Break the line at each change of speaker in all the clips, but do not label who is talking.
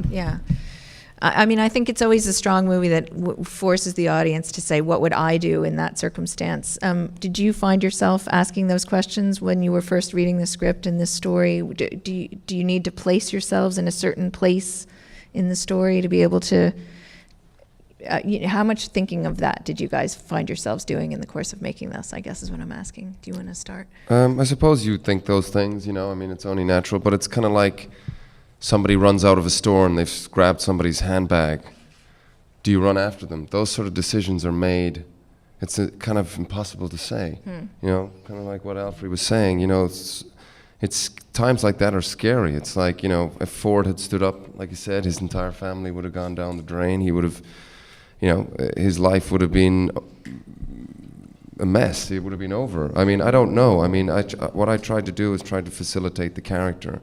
Yeah. I mean, I think it's always a strong movie that forces the audience to say, what would I do in that circumstance? Did you find yourself asking those questions when you were first reading the script and this story? Do you need to place yourselves in a certain place in the story to be able to, how much thinking of that did you guys find yourselves doing in the course of making this, I guess is what I'm asking. Do you want to start?
I suppose you think those things, I mean, it's only natural, but it's kind of like somebody runs out of a store and they've grabbed somebody's handbag. Do you run after them? Those sort of decisions are made. It's kind of impossible to say. Kind of like what Alfred was saying. It's times like that are scary. It's like, if Ford had stood up, like he said, his entire family would have gone down the drain. He would have, his life would have been a mess. It would have been over. I mean, I don't know. I mean, what I tried to do is try to facilitate the character.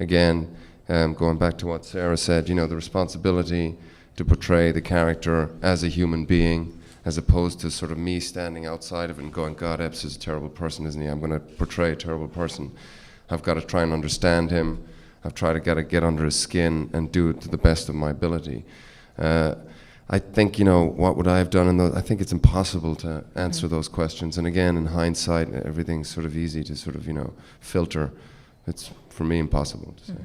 Again, going back to what Sarah said, the responsibility to portray the character as a human being, as opposed to sort of me standing outside of it and going, God, Epps is a terrible person, isn't he? I'm going to portray a terrible person. I've got to try and understand him. I've tried to get under his skin and do it to the best of my ability. I think, what would I have done in those? I think it's impossible to answer those questions. And again, in hindsight, everything's sort of easy to sort of, filter. It's, for me, impossible to say.